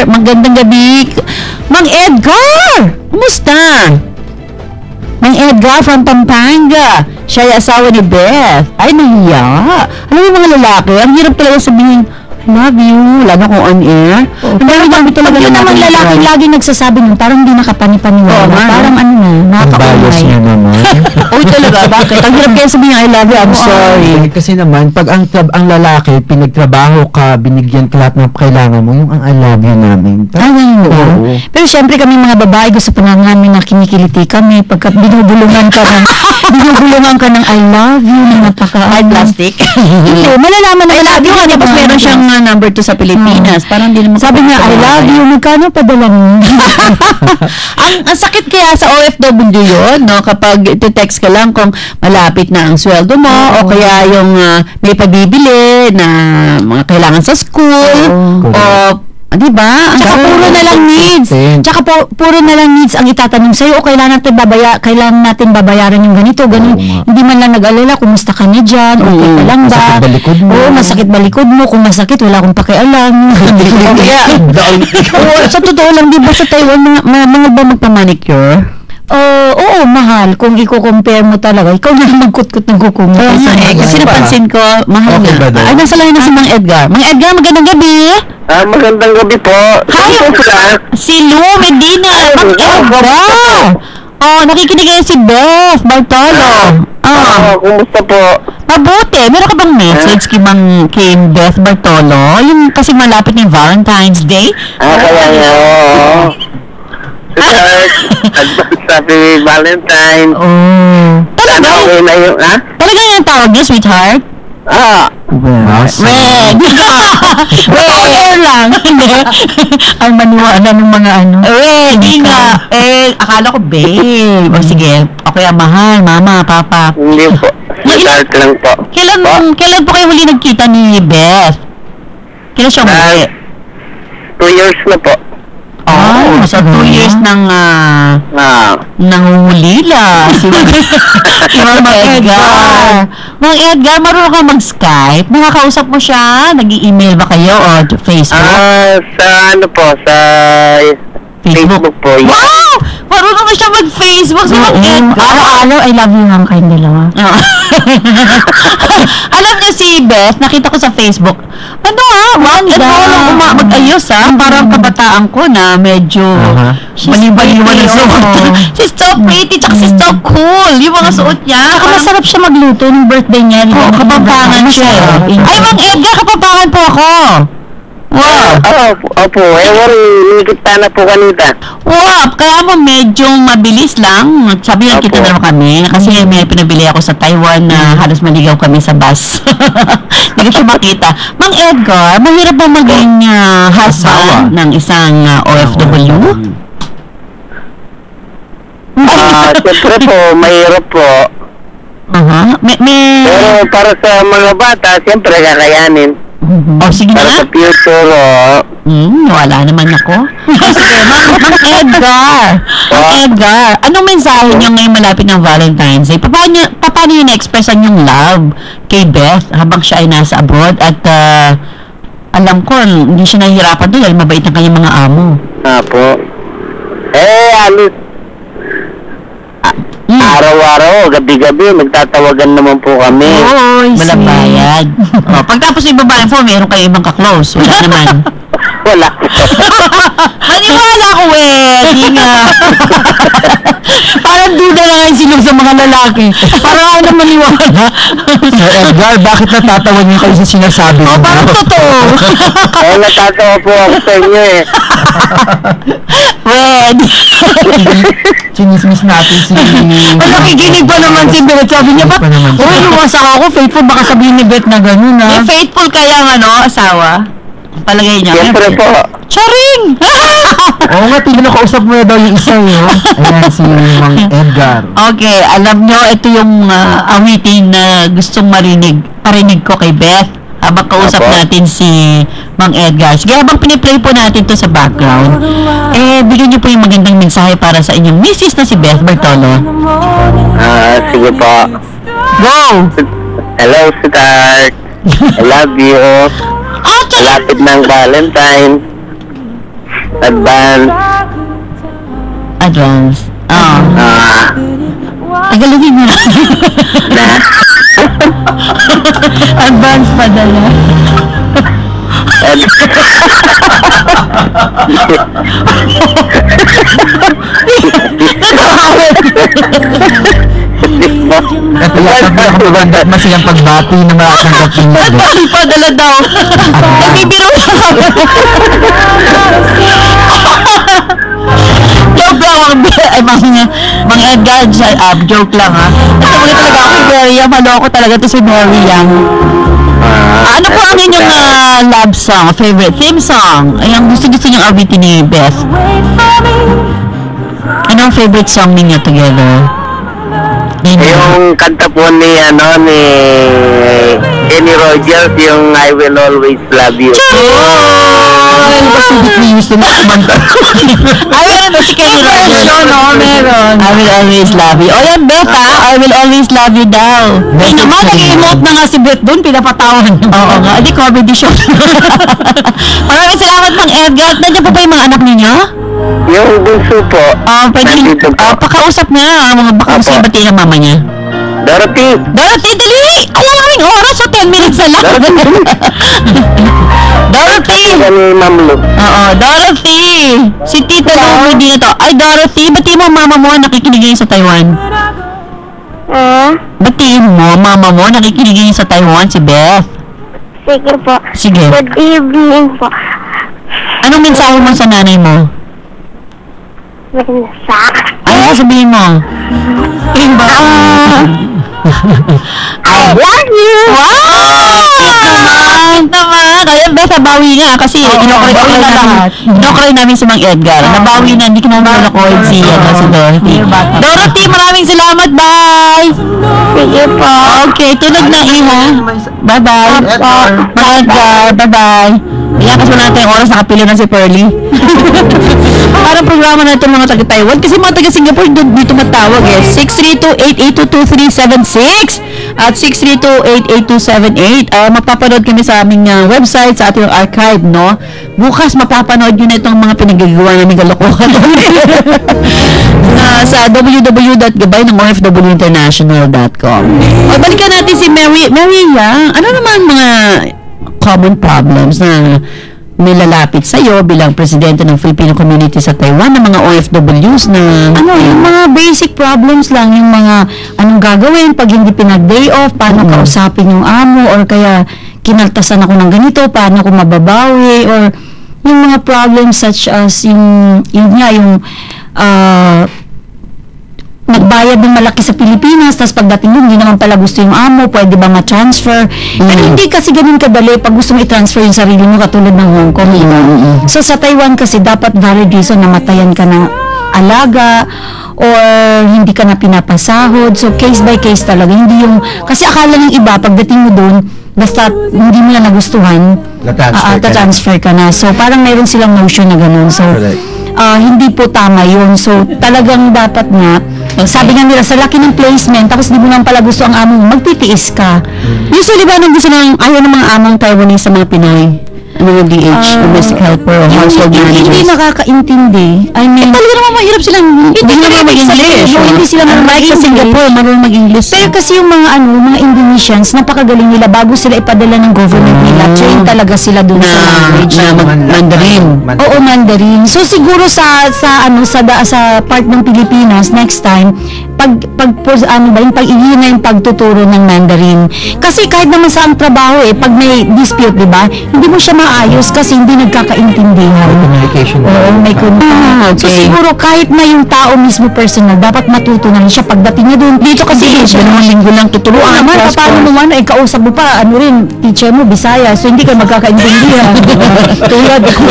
Magandang gabi. Mang Edgar! Kumusta? Mang Edgar from Pampanga. Siya ay asawa ni Beth. Ay, nahiya. Alam mo yung mga lalaki, ang hirap talaga sabihin, I love you, lalo kung on air. Pero dami talaga yun namang lalaki lagi nagsasabi nun, parang hindi nakapani-paniwala. Parang ano na, nakakaumay. Niya naman. Uy, talaga, bakit? Ang hirap kaya sabihin, I love you, I'm sorry. Kasi naman, pag ang lalaki, pinagtrabaho ka, binigyan ka lahat ng kailangan mo, yung ang I love you namin. Oo. Pero syempre kami mga babae, gusto pa nga namin na kinikiliti kami pagka binubulungan ka ng I love you na napaka-hard plastic. Hindi, malalaman na I love you nga, tapos meron siyang number 2 sa Pilipinas. Parang hindi naman sabi niya, I love you, magkano padala mo? ang sakit kaya sa OFW yun, no? Kapag iti-text ka lang kung malapit na ang sweldo mo, o kaya yung may pabibili na mga kailangan sa school, o di ba? Tsaka puro na lang needs. Tsaka puro na lang needs ang itatanong sa'yo, o kailangan natin babayaran yung ganito, ganun. Hindi man lang nag-alala, kumusta ka na dyan, okay ka lang ba? Masakit balikod mo. Oo, masakit balikod mo. Kung masakit, wala akong pakialam. Sa totoo lang, di ba sa Taiwan, mga ba magpa-manicure? Oo, mahal. Kung i-compare mo talaga, ikaw na magkut-kut ng kuko mo. Kasi napansin ko, mahal na. Ay, nasa lang na si Mang Edgar. Mang Edgar, magandang gabi. Magandang gabi po. Hi, si Lou Medina. Mang Edgar. Nakikinig kayo si Beth Bartolo. Kumusta po? Mabuti. Meron ka bang message kay Beth Bartolo? Yung kasi malapit ng Valentine's Day. Kaya nga, advance happy Valentine. Talaga? Okay na yung, Talaga yung tawag niya, sweetheart? Red. Red lang. Ang maniwala ng mga ano. Red. Hindi nga. Akala ko babe. O sige. Okay, mahal. Mama, papa. Hindi po. Start lang po. Kailan po kayo huli nagkita ni Beth? Kailan siya huli? 2 years na po. So 2 years nang nangungulila si Mang Edgar. Mang Edgar, marunong ka mag-Skype? Nakakausap mo siya? Nag-i-email ba kayo o Facebook? Sa ano po, sa Facebook po. Wow! Marunong na siya mag-Facebook si Mang Edgar. Araw-araw, I love you nga kayong dalawa. Alam niyo si Beth, nakita ko sa Facebook. Ano mag-ayos parang kabataan ko na medyo maliban-liban na suot. She's so pretty, tsaka she's so cool. Yung mga suot niya. Tsaka masarap siya magluto ng birthday niya. Kapampangan siya. Ay, Mang Edgar, kapampangan po ako. Wow! Opo. Nikita na po kanita. Wow! Kaya mo medyo mabilis lang. Sabi lang kita naman kami. Kasi may pinabili ako sa Taiwan na halos maligaw kami sa bus. Hindi ko siya makita. Mang Edgar, mahirap ba maging husband ng isang OFW? Siyempre po, mahirap po. Pero para sa mga bata, siyempre kakayanin. Sige na. Para sa future, wala naman ako. Sige, Mang Edgar, anong mensahe niyo ngayong malapit ng Valentine's Day? Paano niyo na-express ang yung love kay Beth habang siya ay nasa abroad at alam ko, hindi siya nahihirapan doon dahil mabait ang kanyang mga amo. Po. Alis. Araw-araw, gabi-gabi, nagtatawagan naman po kami. Walang bayad. Pagtapos yung babae po, meron kayo ibang ka-close. Wala naman. Wala. Maniwala ko hindi nga. Parang duda na nga yung silog sa mga lalaki. Parang ako na maniwala. Sir Edgar, bakit natatawa niyo kayo sa sinasabi mo? Parang totoo. Natatawa po ako sa inyo Chinismis natin si... Nakikinig pa naman si Beth. Sabi niya, ba't? Yung asawa ko, faithful. Baka sabihin ni Beth na gano'n, ha? Faithful kaya asawa? Palagay niya. Siyempre po. Charing! Oo nga, tinakausap mo na daw yung isa Ayan, si Mang Edgar. Okay, alam nyo, ito yung awitin na gustong parinig ko kay Beth habang kausap natin si Mang Edgar. Sige, habang piniplay po natin to sa background, bigyan nyo po yung magandang mensahe para sa inyong misis na si Beth Bartolo. Sige po. Go! Hello, sweetheart. I love you. Malapit ng Valentine. Advance. Advance. Tagalogin mo na. Advance padala. Masayang pagbati na makatanggap niyo. Padala daw. Nagbibiro joke lang mga Edgar, joke lang ha. Kasi talaga ako Maria, maloko talaga to si Maria. Ano po ang inyong love song, favorite theme song? Ay, ang gusto niyong awitin ni Beth. Anong favorite song ninyo together? Yung kanta po ni Kenny Rogers, yung I Will Always Love You. Meron ba si Kenny Rogers? Meron. I Will Always Love You. O yan, Beth I Will Always Love You daw. Hindi naman, nag-emote na nga si Beth doon, pinapatawan niya. Oo nga, hindi comedy show. Maraming salamat Mang Edgar. Nandiyan po ba yung mga anak ninyo? Yung bunso po. Pwede pakausap niya, baka gusto yung batiin ng mama niya. Dorothy, dali! Alam kaming oras, so 10 minutes na lang. Dorothy! Kami Ma'am Lu. Oo, Dorothy! Si Tita Lu, hindi na to. Ay, Dorothy, batiin mo mama mo, nakikinig ngayon sa Taiwan. Batiin mo, mama mo, nakikinig ngayon sa Taiwan, si Beth. Sige po. Sige. Good evening po. Anong mensahe mo sa nanay mo? Ano sabihin mo? I love you! Wow! Naman! Kaya Beth, nabawi nga kasi inokray namin si Mang Edgar. Nabawi na, hindi ko naman nalakoid si Dorothy. Dorothy, maraming salamat! Bye! Sige po. Okay, tulog na iha. Bye-bye. Mang Edgar, bye-bye. Ayan, kasi wala natin yung oras, nakapilo na si Pearly. Parang programa na ito mga taga-Taiwan. Kasi mga taga-Singapore dito matawag eh. 632-882-2376 at 632-88278. Mapapanood kami sa aming website, sa ating archive, no? Bukas mapapanood nyo na itong mga pinagagawa namin kalokohan. Sa www.gabaynongofwinternational.com. O, balikan natin si Mary Yang. Ano naman mga common problems na nilalapit sa iyo bilang presidente ng Filipino community sa Taiwan, ng mga OFWs na yung mga basic problems lang, yung mga anong gagawin pag hindi pinag-day off, paano kausapin yung amo, or kaya kinaltasan ako ng ganito, paano ko mababawi, or yung mga problems such as yung nagbayad ng malaki sa Pilipinas, tapos pagdating yun, hindi naman pala gusto yung amo, pwede ba ma-transfer? Pero hindi kasi ganun kadali pag gusto mo i-transfer yung sarili mo katulad ng Hong Kong. So sa Taiwan kasi dapat valid reason na matayan ka ng alaga or hindi ka na pinapasahod. So case by case talaga. Hindi yung, kasi akala ng iba, pagdating mo doon, basta hindi mo na nagustuhan, transfer ka na. So parang mayroon silang notion na ganun. So hindi po tama yun. So talagang dapat nga, sabi nga nila, sa laki ng placement, tapos di mo naman pala gusto ang amo, magtitiis ka. Usually ba nang gusto ayaw ng mga among Taiwanese sa mga Pinoy? Mga DH, domestic helper, or household managers. Hindi nakakaintindi. I mean, talaga naman mahirap silang, hindi naman mag-English. Hindi sila marunong sa Singapore, marunong mag-English. Pero kasi yung mga mga Indonesians, napakagaling nila bago sila ipadala ng government nila. Train talaga sila dun sa language. Mandarin. Oo, Mandarin. So siguro sa part ng Pilipinas, next time, pag-iina yung pagtuturo ng Mandarin. Kasi kahit naman sa ang trabaho pag may dispute, di ba, hindi mo siya maayos kasi hindi nagkakaintindihan. Communication. Oo, may contact. So siguro kahit na yung tao mismo personal, dapat matuto na rin siya pagdating niya doon. Dito kasi dalawang linggo lang tuturuan. Paano naman, kausap mo pa, teacher mo, Bisaya, so hindi ka magkakaintindihan. Tulad ko.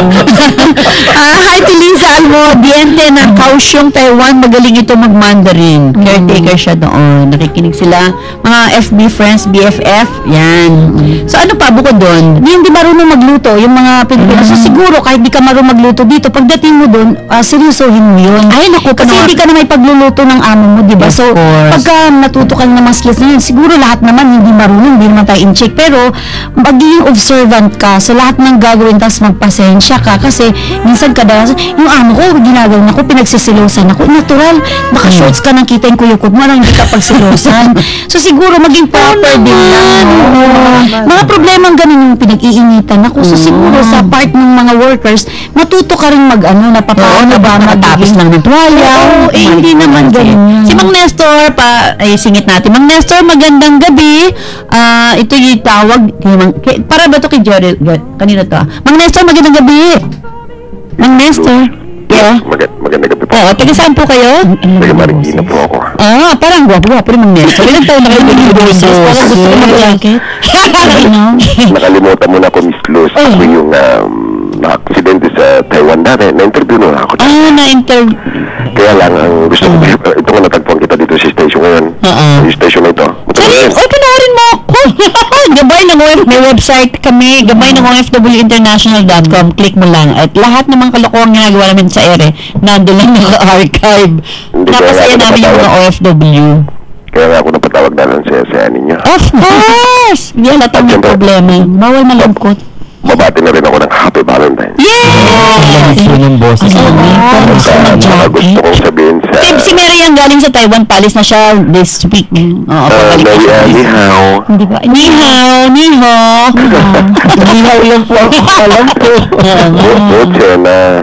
Hi to Lisa Almodiente ng Kaohsiung, Taiwan. Magaling ito mag-Mandarin. Caretaker siya doon. Nakikinig sila. Mga FB friends, BFF. Yan. So ano pa bukod doon? Hindi marunong magluto yung mga Pilipino. So siguro kahit di ka marunong magluto dito, pagdating mo doon, seryosohin mo yun. Ay, naku. Kasi hindi ka na may pagluluto ng amo mo, di ba? So pagka natuto ka ng mga skills na yun, siguro lahat naman hindi marunong, hindi naman tayo in-check. Pero magiging observant ka sa lahat ng gagawin, tapos magpasensya ka. Kasi minsan minsan kadalasan, yung amo ko, ginagawa ako, pinagsisilosan ako. Natural, naka-shorts ka nang kita yung kuyukot mo, hindi ka pagsilosan. So siguro maging proper din lang. Mga problemang ganun yung pinag-iinitan ako. So siguro sa part ng mga workers, matuto ka rin napapaano ba, matapos lang ng tuwalya. Hindi naman ganun. Si Mang Nestor, singit natin. Mang Nestor, magandang gabi. Ito yung tawag. Para ba ito kay Jerry? Kanina to. Mang Nestor, magandang gabi. Mang Nestor. Yeah. Magandang gabi po. Oo, taga saan po kayo? Taga Marikina po ako. Parang gwapo rin Mang Nestor. Ilang taon na kayo nag-boses? Parang gusto ko mag-jacket. Nakalimutan mo na ako, Miss Luz. Ako yung na-aksidente sa Taiwan dati. Na-interview na ako. Na-interview. Kaya lang, ang gusto ko, ito nga natagpuan kita dito sa station ngayon. Yung station na ito. Panoorin mo ako. Gabay ng may website kami, gabay ng OFWinternational.com. Click mo lang. At lahat ng mga kalokohang ginagawa namin sa ere, nandun lang naka-archive. Napasaya namin yung mga OFW. Kaya nga ako napatawag na lang sa ninyo. Of course! Hindi halata may problema. Bawal malungkot. Mabati na rin ako ng Happy Valentine. Yes! Yung boses mo. Gusto kong sabihin sa... Si Mary ang galing sa Taiwan, palis na siya this week. Ni hao. Hindi ba? Ni hao. Hindi lang po ako alam po. Buti na.